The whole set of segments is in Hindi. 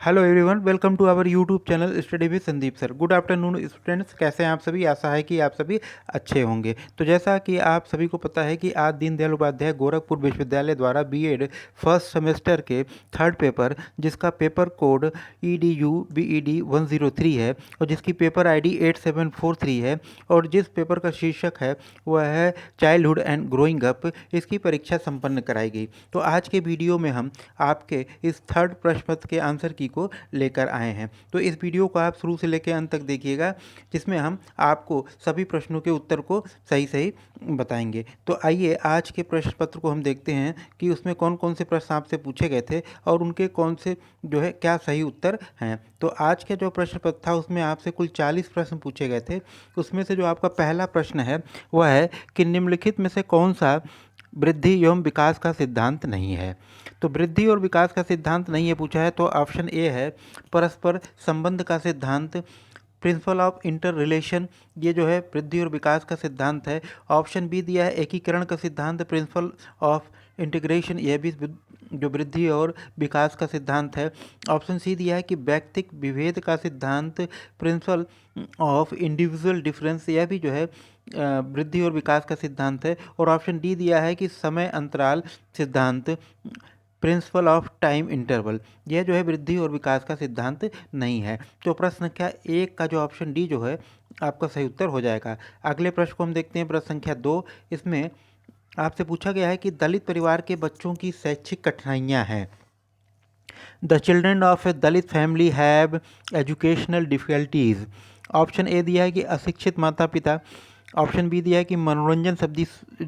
Hello everyone, welcome to our YouTube channel study with Sandeep sir. Good afternoon students, कैसे हैं आप सभी। आशा है कि आप सभी अच्छे होंगे। तो जैसा कि आप सभी को पता है कि आज दीनदयाल उपाध्याय गोरखपुर विश्वविद्यालय द्वारा बीएड फर्स्ट सेमेस्टर के थर्ड पेपर, जिसका पेपर कोड EDU-BED 103 है और जिसकी पेपर आईडी 8743 है और जिस पेपर का शीर्षक है वह है चाइल्डहुड एंड ग्रोइंग अप, इसकी परीक्षा संपन्न कराई गई। तो आज के वीडियो में हम आपके इस थर्ड प्रश्न पत्र के आंसर की को लेकर आए हैं। तो इस वीडियो को आप शुरू से लेकर अंत तक देखिएगा, जिसमें हम आपको सभी प्रश्नों के उत्तर को सही सही बताएंगे। तो आइए आज के प्रश्न पत्र को हम देखते हैं कि उसमें कौन कौन से प्रश्न आपसे पूछे गए थे और उनके कौन से जो है क्या सही उत्तर हैं। तो आज का जो प्रश्न पत्र था उसमें आपसे कुल 40 प्रश्न पूछे गए थे। उसमें से जो आपका पहला प्रश्न है वह है कि निम्नलिखित में से कौन सा वृद्धि एवं विकास का सिद्धांत नहीं है। तो वृद्धि और विकास का सिद्धांत नहीं है पूछा है, तो ऑप्शन ए है परस्पर संबंध का सिद्धांत, प्रिंसिपल ऑफ इंटर रिलेशन, ये जो है वृद्धि और विकास का सिद्धांत है। ऑप्शन बी दिया है एकीकरण का सिद्धांत, प्रिंसिपल ऑफ इंटीग्रेशन, यह भी जो वृद्धि और विकास का सिद्धांत है। ऑप्शन सी दिया है कि व्यक्तिक विभेद का सिद्धांत, प्रिंसिपल ऑफ इंडिविजुअल डिफरेंस, यह भी जो है वृद्धि और विकास का सिद्धांत है। और ऑप्शन डी दिया है कि समय अंतराल सिद्धांत, प्रिंसिपल ऑफ टाइम इंटरवल, यह जो है वृद्धि और विकास का सिद्धांत नहीं है। तो प्रश्न संख्या 1 का जो ऑप्शन डी जो है आपका सही उत्तर हो जाएगा। अगले प्रश्न को हम देखते हैं, प्रश्न संख्या 2। इसमें आपसे पूछा गया है कि दलित परिवार के बच्चों की शैक्षिक कठिनाइयाँ हैं। The children of A Dalit family have educational difficulties. Option A दिया है कि अशिक्षित माता पिता। ऑप्शन बी दिया है कि मनोरंजन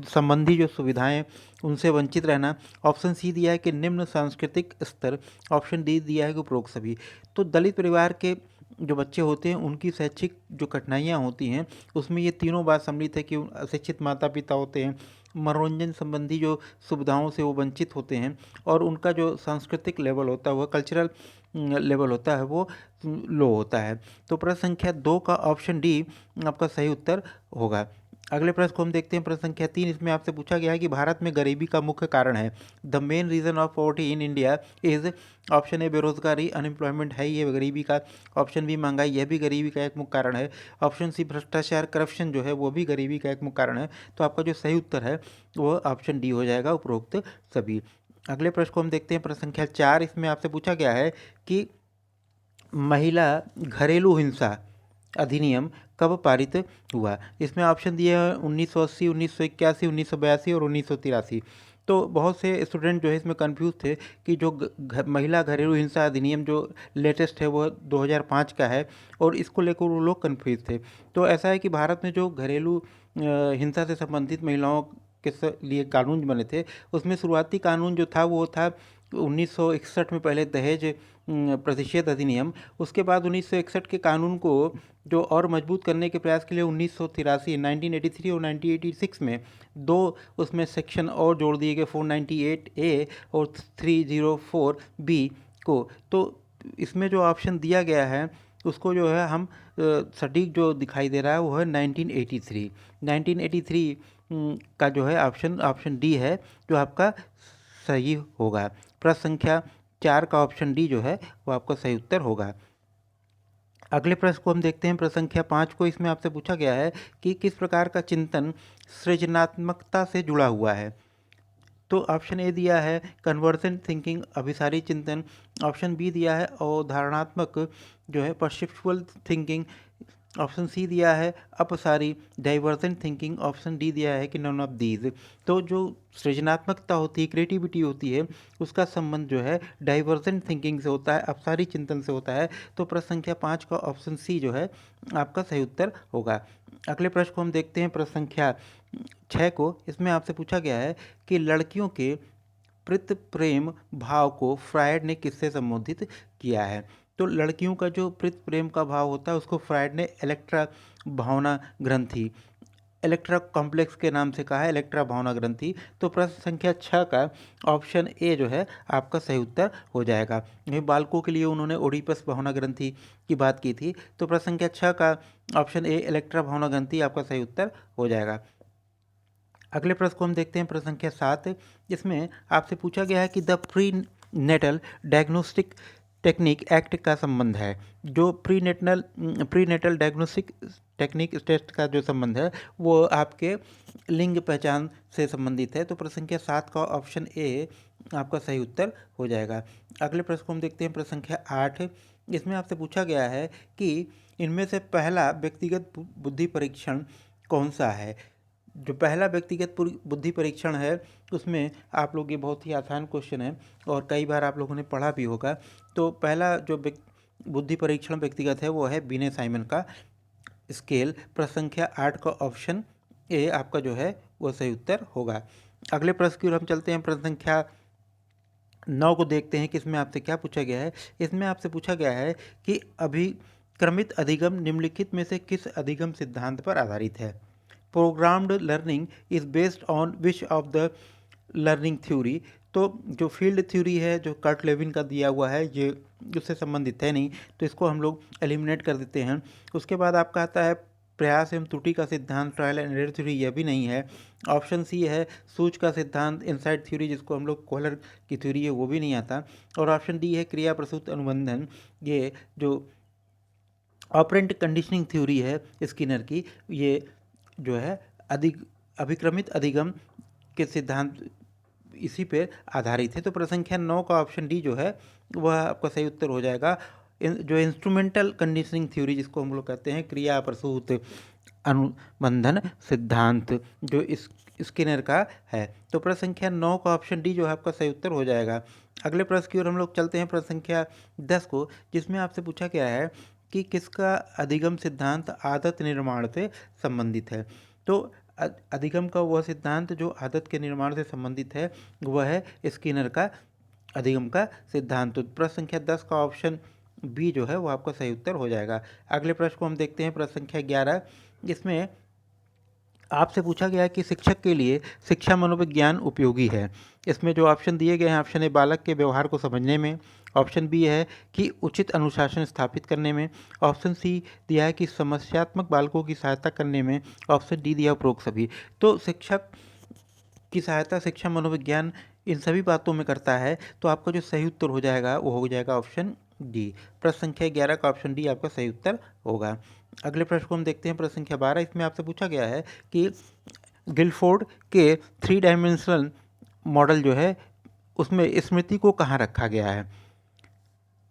संबंधी जो सुविधाएं उनसे वंचित रहना। ऑप्शन सी दिया है कि निम्न सांस्कृतिक स्तर। ऑप्शन डी दिया है कि उपरोक्त सभी। तो दलित परिवार के जो बच्चे होते हैं उनकी शैक्षिक जो कठिनाइयाँ होती हैं उसमें ये तीनों बात सम्मिलित है कि अशिक्षित माता पिता होते हैं, मनोरंजन संबंधी जो सुविधाओं से वो वंचित होते हैं और उनका जो सांस्कृतिक लेवल होता है वह कल्चरल लेवल होता है वो लो होता है। तो प्रश्न संख्या 2 का ऑप्शन डी आपका सही उत्तर होगा। अगले प्रश्न को हम देखते हैं, प्रश्न संख्या 3। इसमें आपसे पूछा गया है कि भारत में गरीबी का मुख्य कारण है। The main reason of poverty in India is. Option A बेरोजगारी, अनएम्प्लॉयमेंट है ये गरीबी का। ऑप्शन बी महंगाई, यह भी गरीबी का एक मुख्य कारण है। ऑप्शन सी भ्रष्टाचार, करप्शन जो है वो भी गरीबी का एक मुख्य कारण है। तो आपका जो सही उत्तर है वो ऑप्शन डी हो जाएगा, उपरोक्त सभी। अगले प्रश्न को हम देखते हैं, प्रश्न संख्या 4। इसमें आपसे पूछा गया है कि महिला घरेलू हिंसा अधिनियम कब पारित हुआ। इसमें ऑप्शन दिए हैं 1980, 1981, 1982 और 1983। तो बहुत से स्टूडेंट जो है इसमें कंफ्यूज थे कि जो महिला घरेलू हिंसा अधिनियम जो लेटेस्ट है वह 2005 का है और इसको लेकर वो लोग कंफ्यूज थे। तो ऐसा है कि भारत में जो घरेलू हिंसा से संबंधित महिलाओं के लिए कानून बने थे उसमें शुरुआती कानून जो था वो था 1961 में पहले दहेज प्रतिषेध अधिनियम। उसके बाद 1961 के कानून को जो और मजबूत करने के प्रयास के लिए 1983 1983 और 1986 में दो उसमें सेक्शन और जोड़ दिए गए, 498A और 304B को। तो इसमें जो ऑप्शन दिया गया है उसको जो है हम सटीक जो दिखाई दे रहा है वो है 1983 का जो है ऑप्शन डी है जो आपका सही होगा। प्रश्न संख्या 4 का ऑप्शन डी जो है वो आपका सही उत्तर होगा। अगले प्रश्न को हम देखते हैं, प्रश्न संख्या 5 को। इसमें आपसे पूछा गया है कि किस प्रकार का चिंतन सृजनात्मकता से जुड़ा हुआ है। तो ऑप्शन ए दिया है कन्वर्जेंट थिंकिंग, अभिसारी चिंतन। ऑप्शन बी दिया है अवधारणात्मक जो है परसेप्चुअल थिंकिंग। ऑप्शन सी दिया है अपसारी डाइवर्जेंट थिंकिंग। ऑप्शन डी दिया है कि नन ऑफ दीज। तो जो सृजनात्मकता होती है, क्रिएटिविटी होती है, उसका संबंध जो है डाइवर्जेंट थिंकिंग से होता है, अपसारी चिंतन से होता है। तो प्रश्न संख्या 5 का ऑप्शन सी जो है आपका सही उत्तर होगा। अगले प्रश्न को हम देखते हैं, प्रश्न संख्या 6 को। इसमें आपसे पूछा गया है कि लड़कियों के प्रीत प्रेम भाव को फ्रायड ने किससे संबोधित किया है। तो लड़कियों का जो प्रीत प्रेम का भाव होता है उसको फ्रायड ने इलेक्ट्रा भावना ग्रंथि, इलेक्ट्रा कॉम्प्लेक्स के नाम से कहा है, इलेक्ट्रा भावना ग्रंथि। तो प्रश्न संख्या 6 का ऑप्शन ए जो है आपका सही उत्तर हो जाएगा। ये बालकों के लिए उन्होंने ओडिपस भावना ग्रंथि की बात की थी। तो प्रश्न संख्या 6 का ऑप्शन ए इलेक्ट्रा भावना ग्रंथि आपका सही उत्तर हो जाएगा। अगले प्रश्न को हम देखते हैं, प्रश्न संख्या 7। इसमें आपसे पूछा गया है कि the prenatal diagnostic technique act का संबंध है। जो प्रीनेटल डायग्नोस्टिक टेक्निक टेस्ट का जो संबंध है वो आपके लिंग पहचान से संबंधित है। तो प्रश्न संख्या 7 का ऑप्शन ए आपका सही उत्तर हो जाएगा। अगले प्रश्न को हम देखते हैं, प्रश्न संख्या 8। इसमें आपसे पूछा गया है कि इनमें से पहला व्यक्तिगत बुद्धि परीक्षण कौन सा है। जो पहला व्यक्तिगत बुद्धि परीक्षण है उसमें आप लोग, ये बहुत ही आसान क्वेश्चन है और कई बार आप लोगों ने पढ़ा भी होगा। तो पहला जो बुद्धि परीक्षण व्यक्तिगत है वो है बिने साइमन का स्केल। प्रश्न संख्या 8 का ऑप्शन ए आपका जो है वो सही उत्तर होगा। अगले प्रश्न की ओर हम चलते हैं, प्रश्न संख्या 9 को देखते हैं कि इसमें आपसे क्या पूछा गया है। इसमें आपसे पूछा गया है कि अभिक्रमित अधिगम निम्नलिखित में से किस अधिगम सिद्धांत पर आधारित है। Programmed learning is based on which of the learning theory. तो जो फील्ड थ्योरी है जो कर्ट लेविन का दिया हुआ है ये उससे संबंधित है नहीं, तो इसको हम लोग एलिमिनेट कर देते हैं। उसके बाद आपका आता है प्रयास एवं त्रुटि का सिद्धांत, ट्रायल एंड एरर थ्योरी, यह भी नहीं है। ऑप्शन सी है सूच का सिद्धांत, इनसाइड थ्योरी जिसको हम लोग कोहलर की थ्योरी है वो भी नहीं आता। और ऑप्शन डी है क्रिया प्रसूत अनुबंधन, ये जो ऑपरेंट कंडीशनिंग थ्योरी है स्किनर की, ये जो है अभिक्रमित अधिगम के सिद्धांत इसी पे आधारित है। तो प्रश्न संख्या 9 का ऑप्शन डी जो है वह आपका सही उत्तर हो जाएगा। जो इंस्ट्रूमेंटल कंडीशनिंग थ्योरी जिसको हम लोग कहते हैं क्रिया प्रसूत अनुबंधन सिद्धांत, जो इस स्किनर का है। तो प्रश्न संख्या 9 का ऑप्शन डी जो है आपका सही उत्तर हो जाएगा। अगले प्रश्न की ओर हम लोग चलते हैं, प्रश्न संख्या 10 को, जिसमें आपसे पूछा गया है कि किसका अधिगम सिद्धांत आदत निर्माण से संबंधित है। तो अधिगम का वह सिद्धांत जो आदत के निर्माण से संबंधित है वह है स्किनर का अधिगम का सिद्धांत। तो प्रश्न संख्या 10 का ऑप्शन बी जो है वो आपका सही उत्तर हो जाएगा। अगले प्रश्न को हम देखते हैं, प्रश्न संख्या 11। इसमें आपसे पूछा गया है कि शिक्षक के लिए शिक्षा मनोविज्ञान उपयोगी है। इसमें जो ऑप्शन दिए गए हैं, ऑप्शन ए बालक के व्यवहार को समझने में, ऑप्शन बी है कि उचित अनुशासन स्थापित करने में, ऑप्शन सी दिया है कि समस्यात्मक बालकों की सहायता करने में, ऑप्शन डी दिया उपरोक्त सभी। तो शिक्षक की सहायता शिक्षा मनोविज्ञान इन सभी बातों में करता है। तो आपका जो सही उत्तर हो जाएगा वो हो जाएगा ऑप्शन डी। प्रश्न संख्या 11 का ऑप्शन डी आपका सही उत्तर होगा। अगले प्रश्न को हम देखते हैं, प्रश्न संख्या 12। इसमें आपसे पूछा गया है कि गिलफोर्ड के 3 डायमेंशनल मॉडल जो है उसमें स्मृति को कहाँ रखा गया है।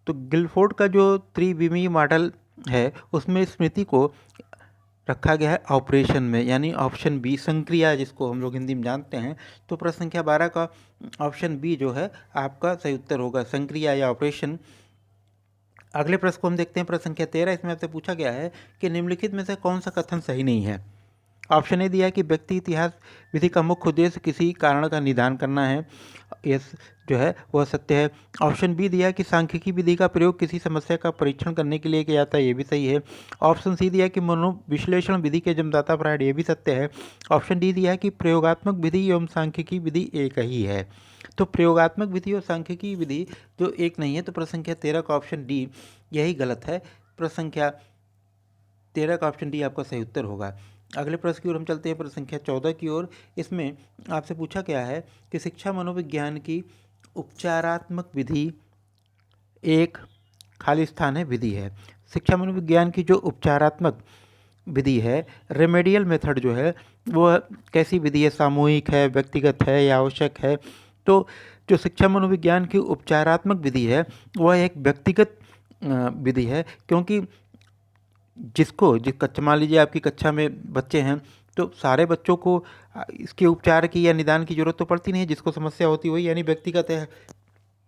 तो गिलफोर्ड का जो त्रिविमीय मॉडल है उसमें स्मृति को रखा गया है ऑपरेशन में, यानी ऑप्शन बी संक्रिया जिसको हम लोग हिंदी में जानते हैं। तो प्रश्न संख्या 12 का ऑप्शन बी जो है आपका सही उत्तर होगा, संक्रिया या ऑपरेशन। अगले प्रश्न को हम देखते हैं, प्रश्न संख्या 13। इसमें आपसे पूछा गया है कि निम्नलिखित में से कौन सा कथन सही नहीं है। ऑप्शन ए दिया है कि व्यक्ति इतिहास विधि का मुख्य उद्देश्य किसी कारण का निदान करना है, यस जो है वह सत्य है। ऑप्शन बी दिया है कि सांख्यिकी विधि का प्रयोग किसी समस्या का परीक्षण करने के लिए किया जाता है, ये भी सही है। ऑप्शन सी दिया है कि मनोविश्लेषण विधि के जन्मदाता फ्रायड, ये भी सत्य है। ऑप्शन डी दिया है कि प्रयोगात्मक विधि एवं सांख्यिकी विधि एक ही है। तो प्रयोगात्मक विधि और सांख्यिकी विधि जो एक नहीं है, तो प्रश्न संख्या 13 का ऑप्शन डी यही गलत है। प्रश्न संख्या 13 का ऑप्शन डी आपका सही उत्तर होगा। अगले प्रश्न की ओर हम चलते हैं, प्रश्न संख्या 14 की ओर। इसमें आपसे पूछा गया है कि शिक्षा मनोविज्ञान की उपचारात्मक विधि एक खाली स्थान है विधि है। शिक्षा मनोविज्ञान की जो उपचारात्मक विधि है, रेमेडियल मेथड जो है वो कैसी विधि है, सामूहिक है, व्यक्तिगत है या आवश्यक है। तो जो शिक्षा मनोविज्ञान की उपचारात्मक विधि है वह एक व्यक्तिगत विधि है, क्योंकि जिस कक्षा, मान लीजिए आपकी कक्षा में बच्चे हैं तो सारे बच्चों को इसके उपचार की या निदान की जरूरत तो पड़ती नहीं है, जिसको समस्या होती है वही यानी व्यक्तिगत है।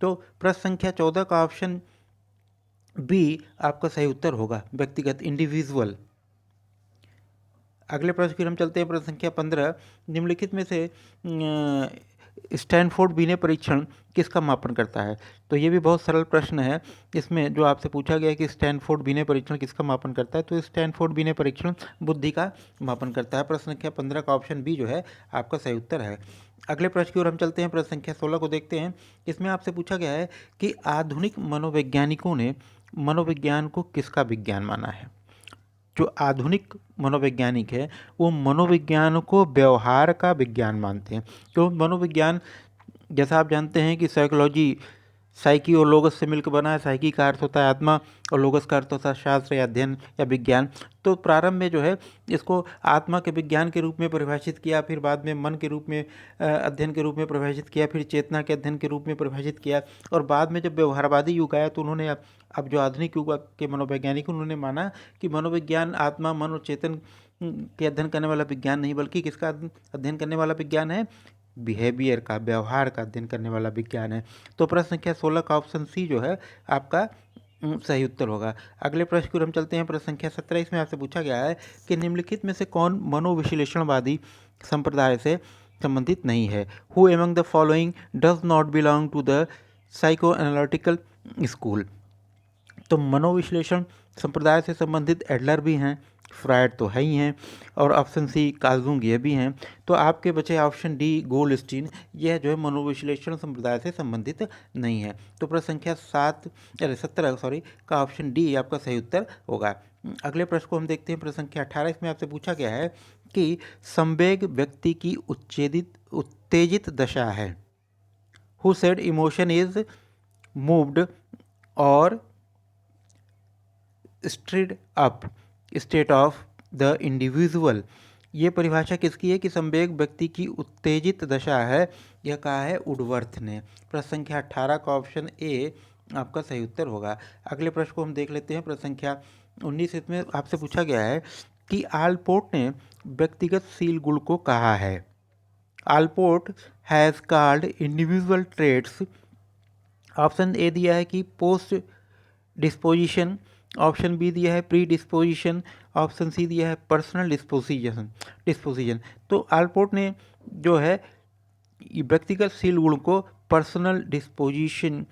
तो प्रश्न संख्या 14 का ऑप्शन बी आपका सही उत्तर होगा, व्यक्तिगत, इंडिविजुअल। अगले प्रश्न की हम चलते हैं, प्रश्न संख्या 15। निम्नलिखित में से स्टैनफोर्ड बिने परीक्षण किसका मापन करता है। तो ये भी बहुत सरल प्रश्न है। इसमें जो आपसे पूछा गया है कि स्टैनफोर्ड बिने परीक्षण किसका मापन करता है, तो स्टैनफोर्ड बिने परीक्षण बुद्धि का मापन करता है। प्रश्न संख्या 15 का ऑप्शन बी जो है आपका सही उत्तर है। अगले प्रश्न की ओर हम चलते हैं, प्रश्न संख्या 16 को देखते हैं। इसमें आपसे पूछा गया है कि आधुनिक मनोवैज्ञानिकों ने मनोविज्ञान को किसका विज्ञान माना है। जो आधुनिक मनोवैज्ञानिक है वो मनोविज्ञान को व्यवहार का विज्ञान मानते हैं। तो मनोविज्ञान, जैसा आप जानते हैं कि साइकोलॉजी साइकी और लोगस से मिलकर बना है। साइकी का अर्थ होता है आत्मा और लोगस का अर्थ होता है शास्त्र या अध्ययन या विज्ञान। तो प्रारंभ में जो है इसको आत्मा के विज्ञान के रूप में परिभाषित किया, फिर बाद में मन के रूप में अध्ययन के रूप में परिभाषित किया, फिर चेतना के अध्ययन के रूप में परिभाषित किया, और बाद में जब व्यवहारवादी युग आया तो उन्होंने अब जो आधुनिक युग के मनोवैज्ञानिक उन्होंने माना कि मनोविज्ञान आत्मा मन और चेतन के अध्ययन करने वाला विज्ञान नहीं, बल्कि किसका अध्ययन करने वाला विज्ञान है? बिहेवियर का, व्यवहार का अध्ययन करने वाला विज्ञान है। तो प्रश्न संख्या 16 का ऑप्शन सी जो है आपका सही उत्तर होगा। अगले प्रश्न की ओर हम चलते हैं। प्रश्न संख्या 17, इसमें आपसे पूछा गया है कि निम्नलिखित में से कौन मनोविश्लेषणवादी संप्रदाय से संबंधित नहीं है? Who among the following does not belong to the psychoanalytical school? तो मनोविश्लेषण संप्रदाय से संबंधित एडलर भी हैं, फ्रायड तो है ही हैं, और ऑप्शन सी कार्ल जंग ये भी हैं। तो आपके बचे ऑप्शन डी गोल्डस्टीन, यह जो है मनोविश्लेषण संप्रदाय से संबंधित नहीं है। तो प्रश्न संख्या 17 का ऑप्शन डी आपका सही उत्तर होगा। अगले प्रश्न को हम देखते हैं। प्रश्न संख्या 18, इसमें आपसे पूछा गया है कि संवेग व्यक्ति की उत्तेजित दशा है। Who said emotion is moved और stirred up state of the individual? ये परिभाषा किसकी है कि संवेग व्यक्ति की उत्तेजित दशा है? यह कहा है वुडवर्थ ने। प्रश्न संख्या 18 का ऑप्शन ए आपका सही उत्तर होगा। अगले प्रश्न को हम देख लेते हैं। प्रश्न संख्या 19, इसमें आपसे पूछा गया है कि आलपोर्ट ने व्यक्तिगत सील गुण को कहा है। Allport has called individual traits, option A दिया है कि पोस्ट डिस्पोजिशन, ऑप्शन बी दिया है प्री डिस्पोजिशन, ऑप्शन सी दिया है पर्सनल डिस्पोजिशन। तो आलपोर्ट ने जो है व्यक्तिगत सील गुण को पर्सनल डिस्पोजिशन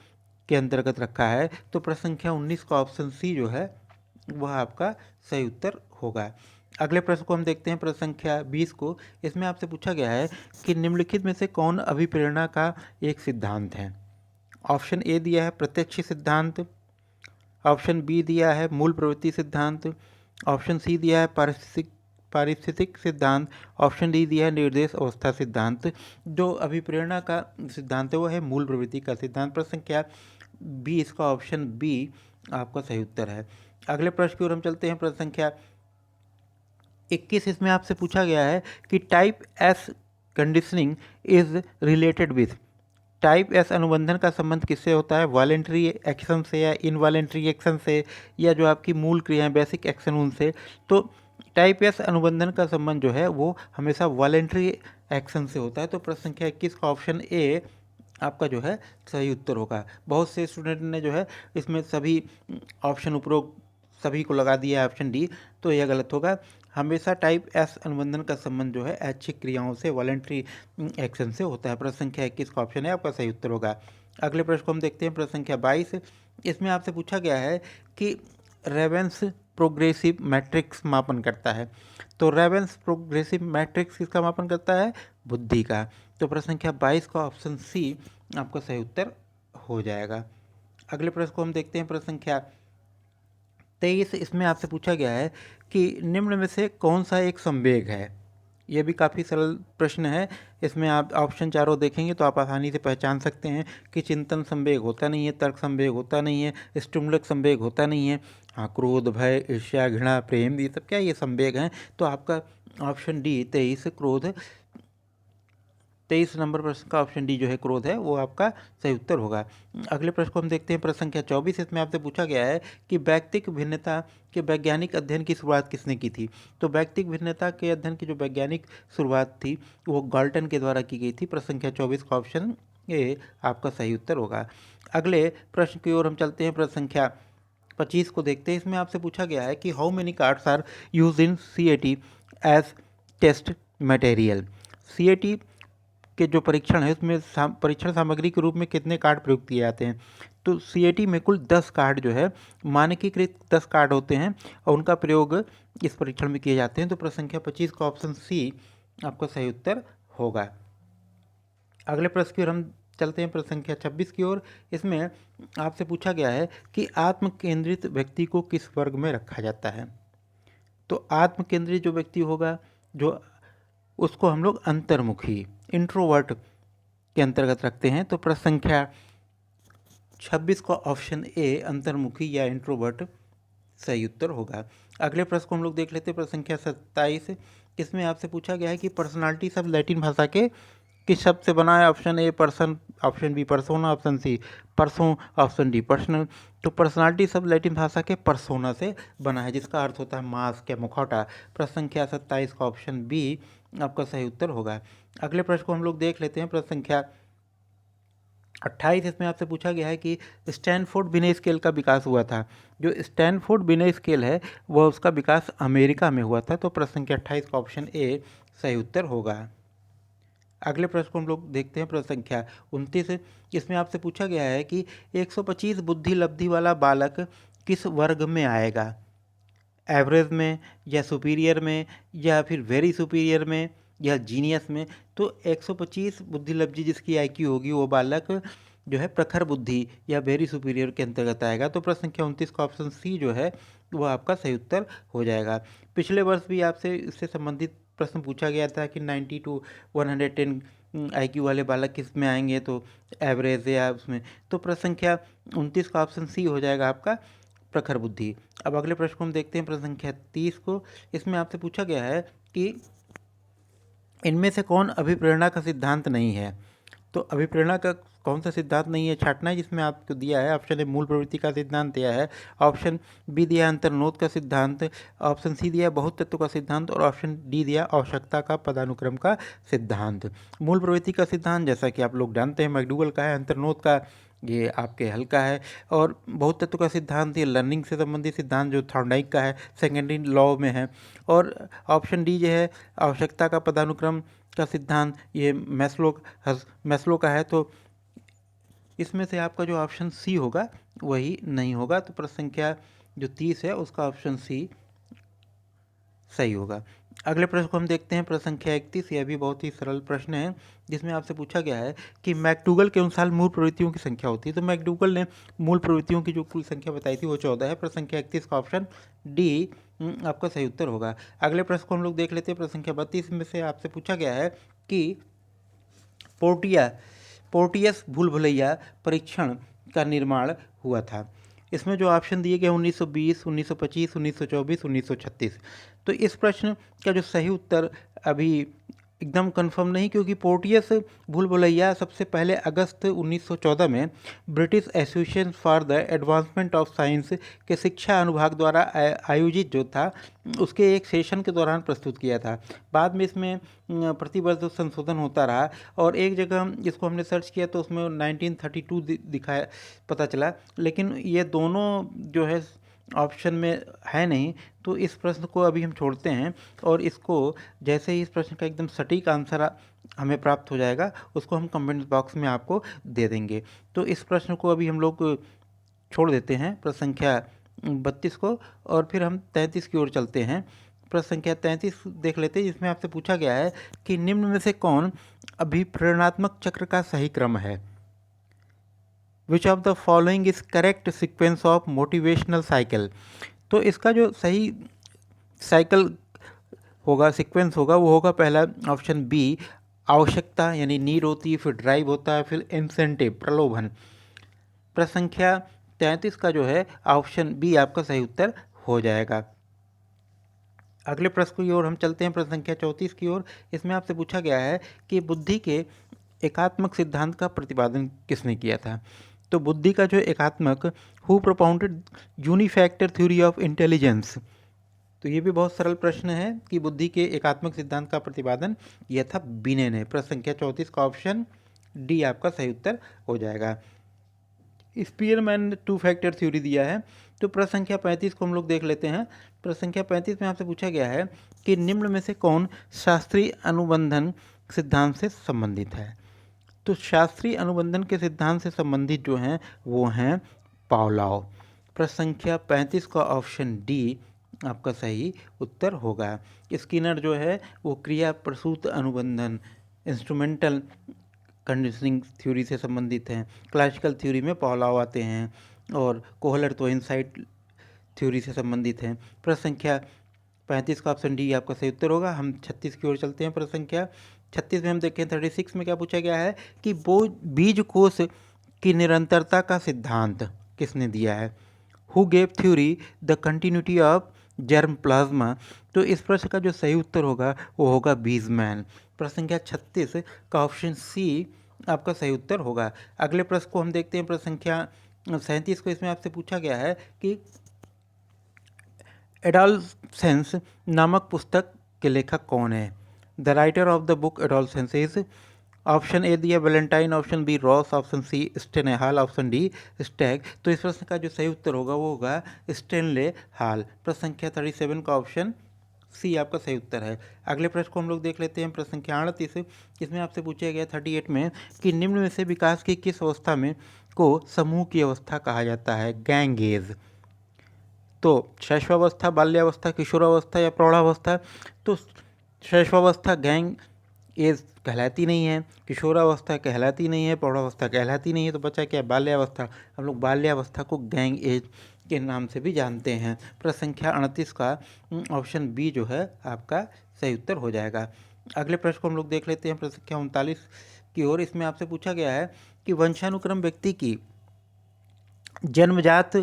के अंतर्गत रखा है। तो प्रश्न संख्या 19 का ऑप्शन सी जो है वह आपका सही उत्तर होगा। अगले प्रश्न को हम देखते हैं। प्रश्न संख्या 20 को, इसमें आपसे पूछा गया है कि निम्नलिखित में से कौन अभिप्रेरणा का एक सिद्धांत है? ऑप्शन ए दिया है प्रत्यक्ष सिद्धांत, ऑप्शन बी दिया है मूल प्रवृत्ति सिद्धांत, ऑप्शन सी दिया है पारिस्थितिक सिद्धांत, ऑप्शन डी दिया है निर्देश अवस्था सिद्धांत। जो अभिप्रेरणा का सिद्धांत है वो है मूल प्रवृत्ति का सिद्धांत। प्रश्न संख्या 20 का ऑप्शन बी आपका सही उत्तर है। अगले प्रश्न की ओर हम चलते हैं। प्रश्न संख्या 21, इसमें आपसे पूछा गया है कि type S conditioning is related with. Type S अनुबंधन का संबंध किससे होता है? वॉलेंट्री एक्शन से या इनवॉलेंट्री एक्शन से, या जो आपकी मूल क्रियाएं बेसिक एक्शन उनसे? तो टाइप एस अनुबंधन का संबंध जो है वो हमेशा वॉलेंट्री एक्शन से होता है। तो प्रश्न संख्या 21 का ऑप्शन ए आपका जो है सही उत्तर होगा। बहुत से स्टूडेंट ने जो है इसमें सभी ऑप्शन उपरोक्त सभी को लगा दिया है ऑप्शन डी, तो यह गलत होगा। हमेशा टाइप एस अनुबंधन का संबंध जो है ऐच्छिक क्रियाओं से, वॉलेंट्री एक्शन से होता है। प्रश्न संख्या 21 का ऑप्शन है आपका सही उत्तर होगा। अगले प्रश्न को हम देखते हैं। प्रश्न संख्या 22, इसमें आपसे पूछा गया है कि रेवेंस प्रोग्रेसिव मैट्रिक्स मापन करता है। तो रेवेंस प्रोग्रेसिव मैट्रिक्स किसका मापन करता है? बुद्धि का। तो प्रश्न संख्या 22 का ऑप्शन सी आपका सही उत्तर हो जाएगा। अगले प्रश्न को हम देखते हैं। प्रश्न संख्या 23, इसमें आपसे पूछा गया है कि निम्न में से कौन सा एक संवेग है? यह भी काफ़ी सरल प्रश्न है। इसमें आप ऑप्शन चारों देखेंगे तो आप आसानी से पहचान सकते हैं कि चिंतन संवेग होता नहीं है, तर्क संवेग होता नहीं है, स्टिमुलक संवेग होता नहीं है। हाँ, क्रोध, भय, ईर्ष्या, घृणा, प्रेम, ये सब क्या ये संवेग हैं? तो आपका ऑप्शन डी 23 नंबर प्रश्न का ऑप्शन डी जो है क्रोध है वो आपका सही उत्तर होगा। अगले प्रश्न को हम देखते हैं। प्रश्न संख्या 24, इसमें आपसे पूछा गया है कि व्यक्तिक भिन्नता के वैज्ञानिक अध्ययन की शुरुआत किसने की थी? तो व्यक्तिक भिन्नता के अध्ययन की जो वैज्ञानिक शुरुआत थी वो गाल्टन के द्वारा की गई थी। प्रश्न संख्या 24 का ऑप्शन ए आपका सही उत्तर होगा। अगले प्रश्न की ओर हम चलते हैं। प्रश्न संख्या 25 को देखते हैं। इसमें आपसे पूछा गया है कि how many cards are use in CAT as test material? CAT के जो परीक्षण है उसमें परीक्षण सामग्री के रूप में कितने कार्ड प्रयोग किए जाते हैं? तो CAT में कुल 10 कार्ड जो है मानकीकृत 10 कार्ड होते हैं और उनका प्रयोग इस परीक्षण में किए जाते हैं। तो प्रश्न संख्या 25 का ऑप्शन सी आपका सही उत्तर होगा। अगले प्रश्न की ओर हम चलते हैं। प्रश्न संख्या 26 की ओर। इसमें आपसे पूछा गया है कि आत्म केंद्रित व्यक्ति को किस वर्ग में रखा जाता है? तो आत्म केंद्रित जो व्यक्ति होगा जो उसको हम लोग अंतर्मुखी इंट्रोवर्ट के अंतर्गत रखते हैं। तो प्रश्न संख्या 26 का ऑप्शन ए अंतर्मुखी या इंट्रोवर्ट सही उत्तर होगा। अगले प्रश्न को हम लोग देख लेते हैं, प्रश्न संख्या 27। इसमें आपसे पूछा गया है कि पर्सनालिटी शब्द लैटिन भाषा के किस शब्द से बना है? Option A person, option B persona, option C persons, option D personal. तो पर्सनालिटी शब्द लैटिन भाषा के परसोना से बना है, जिसका अर्थ होता है मास्क या मुखौटा। प्रश्न संख्या 27 का ऑप्शन बी आपका सही उत्तर होगा। अगले प्रश्न को हम लोग देख लेते हैं, प्रश्न संख्या 28। इसमें आपसे पूछा गया है कि स्टैनफोर्ड बिने स्केल का विकास हुआ था। जो स्टैनफोर्ड बिने स्केल है वह उसका विकास अमेरिका में हुआ था। तो प्रश्न संख्या 28 का ऑप्शन ए सही उत्तर होगा। अगले प्रश्न को हम लोग देखते हैं, प्रश्न संख्या 29। इसमें आपसे पूछा गया है कि 125 बुद्धि लब्धि वाला बालक किस वर्ग में आएगा? एवरेज में, या सुपीरियर में, या फिर वेरी सुपीरियर में, या जीनियस में? तो 125 बुद्धि लब्धि जिसकी आईक्यू होगी वो बालक जो है प्रखर बुद्धि या वेरी सुपीरियर के अंतर्गत आएगा। तो प्रश्न संख्या 29 का ऑप्शन सी जो है वो आपका सही उत्तर हो जाएगा। पिछले वर्ष भी आपसे इससे संबंधित प्रश्न पूछा गया था कि 90 टू 110 आईक्यू वाले बालक किस में आएंगे, तो एवरेज या उसमें। तो प्रश्न संख्या 29 का ऑप्शन सी हो जाएगा आपका प्रखर बुद्धि। अब अगले प्रश्न को हम देखते हैं, प्रश्न संख्या 30 को। इसमें आपसे पूछा गया है कि इनमें से कौन अभिप्रेरणा का सिद्धांत नहीं है? तो अभिप्रेरणा का कौन सा सिद्धांत नहीं है छाटना है, जिसमें आपको दिया है ऑप्शन ए मूल प्रवृत्ति का सिद्धांत दिया है, ऑप्शन बी दिया है अंतर्नोद का सिद्धांत, ऑप्शन सी दिया है बहुत तत्व का सिद्धांत, और ऑप्शन डी दिया आवश्यकता का पदानुक्रम का सिद्धांत। मूल प्रवृत्ति का सिद्धांत जैसा कि आप लोग जानते हैं मैकडूगल का है, अंतर्नोद का ये आपके हल का है, और बहुत तत्व का सिद्धांत ये लर्निंग से संबंधित सिद्धांत जो थॉर्नडाइक का है सेकेंडरी लॉ में है, और ऑप्शन डी जो है आवश्यकता का पदानुक्रम का सिद्धांत ये मैस्लो का है। तो इसमें से आपका जो ऑप्शन सी होगा वही नहीं होगा। तो प्रश्न संख्या जो 30 है उसका ऑप्शन सी सही होगा। अगले प्रश्न को हम देखते हैं, प्रश्न संख्या 31। यह भी बहुत ही सरल प्रश्न है, जिसमें आपसे पूछा गया है कि मैकडूगल के अनुसार मूल प्रवृत्तियों की संख्या होती है। तो मैकडूगल ने मूल प्रवृत्तियों की जो कुल संख्या बताई थी वो 14 है। प्रश्न संख्या 31 का ऑप्शन डी आपका सही उत्तर होगा। अगले प्रश्न को हम लोग देख लेते हैं, प्रश्न संख्या 32 में से आपसे पूछा गया है कि पोर्टियस भूल भुलैया परीक्षण का निर्माण हुआ था। इसमें जो ऑप्शन दिए गए 1920, 1925, 1924, 1936। तो इस प्रश्न का जो सही उत्तर अभी एकदम कंफर्म नहीं, क्योंकि पोर्टियस भूल भुलैया सबसे पहले अगस्त 1914 में British association for the advancement of science के शिक्षा अनुभाग द्वारा आयोजित जो था उसके एक सेशन के दौरान प्रस्तुत किया था। बाद में इसमें प्रतिवर्ष संशोधन होता रहा, और एक जगह इसको हमने सर्च किया तो उसमें 1932 दिखाया पता चला, लेकिन ये दोनों जो है ऑप्शन में है नहीं। तो इस प्रश्न को अभी हम छोड़ते हैं, और इसको जैसे ही इस प्रश्न का एकदम सटीक आंसर हमें प्राप्त हो जाएगा उसको हम कमेंट बॉक्स में आपको दे देंगे। तो इस प्रश्न को अभी हम लोग छोड़ देते हैं, प्रश्न संख्या 32 को, और फिर हम 33 की ओर चलते हैं। प्रश्न संख्या 33 देख लेते हैं, जिसमें आपसे पूछा गया है कि निम्न में से कौन अभिप्रेरणात्मक चक्र का सही क्रम है? Which of the following is correct sequence of motivational cycle? तो इसका जो सही साइकिल होगा, सीक्वेंस होगा, वो होगा पहला ऑप्शन बी आवश्यकता यानी नीड होती है, फिर ड्राइव होता है, फिर इंसेंटिव प्रलोभन। प्रश्न संख्या 33 का जो है ऑप्शन बी आपका सही उत्तर हो जाएगा। अगले प्रश्न की ओर हम चलते हैं, प्रश्न संख्या 34 की ओर। इसमें आपसे पूछा गया है कि बुद्धि के एकात्मक सिद्धांत का प्रतिपादन किसने किया था? तो बुद्धि का जो एकात्मक who propounded unifactor theory of intelligence? तो ये भी बहुत सरल प्रश्न है कि बुद्धि के एकात्मक सिद्धांत का प्रतिपादन किया था बिने ने। प्रश्न संख्या 34 का ऑप्शन डी आपका सही उत्तर हो जाएगा। स्पीयरमैन ने टू फैक्टर थ्योरी दिया है। तो प्रश्न संख्या 35 को हम लोग देख लेते हैं। प्रश्न संख्या 35 में आपसे पूछा गया है कि निम्न में से कौन शास्त्रीय अनुबंधन सिद्धांत से संबंधित है? तो शास्त्रीय अनुबंधन के सिद्धांत से संबंधित जो हैं वो हैं पावलोव। प्रश्न संख्या 35 का ऑप्शन डी आपका सही उत्तर होगा। स्किनर जो है वो क्रिया प्रसूत अनुबंधन इंस्ट्रूमेंटल कंडीशनिंग थ्योरी से संबंधित हैं। क्लासिकल थ्योरी में पावलोव आते हैं, और कोहलर तो इनसाइट थ्योरी से संबंधित हैं। प्रश्न संख्या 35 का ऑप्शन डी आपका सही उत्तर होगा। हम 36 की ओर चलते हैं। प्रश्न संख्या 36 में हम देखें 36 में क्या पूछा गया है कि वो बीज कोष कि निरंतरता का सिद्धांत किसने दिया है? Who gave theory the continuity of germ plasma? तो इस प्रश्न का जो सही उत्तर होगा वो होगा बीजमैन। प्रश्न संख्या 36 का ऑप्शन सी आपका सही उत्तर होगा। अगले प्रश्न को हम देखते हैं, प्रश्न संख्या 37 को। इसमें आपसे पूछा गया है कि एडोलसेंस नामक पुस्तक के लेखक कौन है? The writer of the book adolescence is, option A दिया Valentine, option B Ross, option C Stanley Hall, option D Stagg. तो इस प्रश्न का जो सही उत्तर होगा वो होगा स्टेनले हाल। प्रश्न संख्या 37 का ऑप्शन सी आपका सही उत्तर है। अगले प्रश्न को हम लोग देख लेते हैं, प्रश्न संख्या 38। इसमें आपसे पूछा गया 38 में कि निम्न में से विकास की किस अवस्था में को समूह की अवस्था कहा जाता है? Gang as. तो शैशवावस्था, बाल्यावस्था, किशोरावस्था या प्रौढ़ावस्था? तो शैशवावस्था गैंग एज कहलाती नहीं है, किशोरावस्था कहलाती नहीं है, प्रौढ़ावस्था कहलाती नहीं है, तो बचा क्या? बाल्यावस्था। हम लोग बाल्यावस्था को गैंग एज के नाम से भी जानते हैं। प्रश्न संख्या 38 का ऑप्शन बी जो है आपका सही उत्तर हो जाएगा। अगले प्रश्न को हम लोग देख लेते हैं, प्रश्न संख्या 39 की ओर। इसमें आपसे पूछा गया है कि वंशानुक्रम व्यक्ति की जन्मजात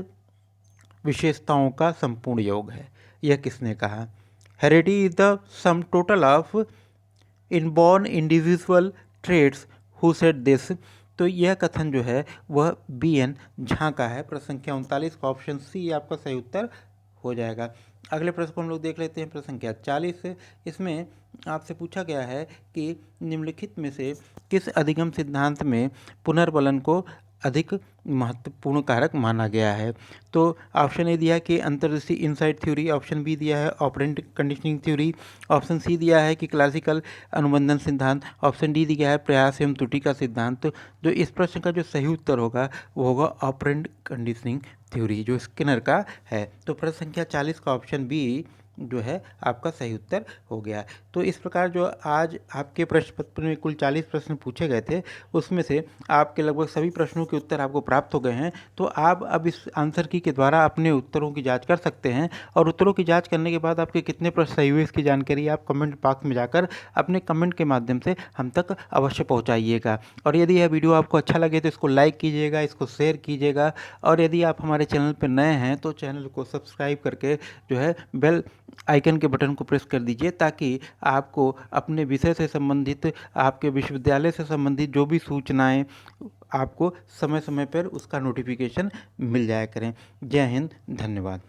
विशेषताओं का संपूर्ण योग है, यह किसने कहा? Heredity is the sum total of inborn individual traits, who said this? तो यह कथन जो है वह BN झा का है। प्रश्न संख्या 39 का ऑप्शन सी आपका सही उत्तर हो जाएगा। अगले प्रश्न को हम लोग देख लेते हैं, प्रश्न संख्या 40। इसमें आपसे पूछा गया है कि निम्नलिखित में से किस अधिगम सिद्धांत में पुनर्बलन को अधिक महत्वपूर्ण कारक माना गया है? तो ऑप्शन ए दिया है कि अंतर्दृष्टि इनसाइड थ्योरी, ऑप्शन बी दिया है operant conditioning theory, option C दिया है कि क्लासिकल अनुबंधन सिद्धांत, ऑप्शन डी दिया है प्रयास एवं त्रुटि का सिद्धांत। जो इस प्रश्न का जो सही उत्तर होगा वो होगा ऑपरेंट कंडीशनिंग थ्योरी, जो स्किनर का है। तो प्रश्न संख्या 40 का ऑप्शन बी जो है आपका सही उत्तर हो गया। तो इस प्रकार जो आज आपके प्रश्न पत्र में कुल 40 प्रश्न पूछे गए थे, उसमें से आपके लगभग सभी प्रश्नों के उत्तर आपको प्राप्त हो गए हैं। तो आप अब इस आंसर की के द्वारा अपने उत्तरों की जांच कर सकते हैं, और उत्तरों की जांच करने के बाद आपके कितने प्रश्न सही हुए इसकी जानकारी आप कमेंट बॉक्स में जाकर अपने कमेंट के माध्यम से हम तक अवश्य पहुँचाइएगा। और यदि यह वीडियो आपको अच्छा लगे तो इसको लाइक कीजिएगा, इसको शेयर कीजिएगा, और यदि आप हमारे चैनल पर नए हैं तो चैनल को सब्सक्राइब करके जो है बेल आइकन के बटन को प्रेस कर दीजिए, ताकि आपको अपने विषय से संबंधित, आपके विश्वविद्यालय से संबंधित जो भी सूचनाएं आपको समय समय पर उसका नोटिफिकेशन मिल जाया करें। जय हिंद, धन्यवाद।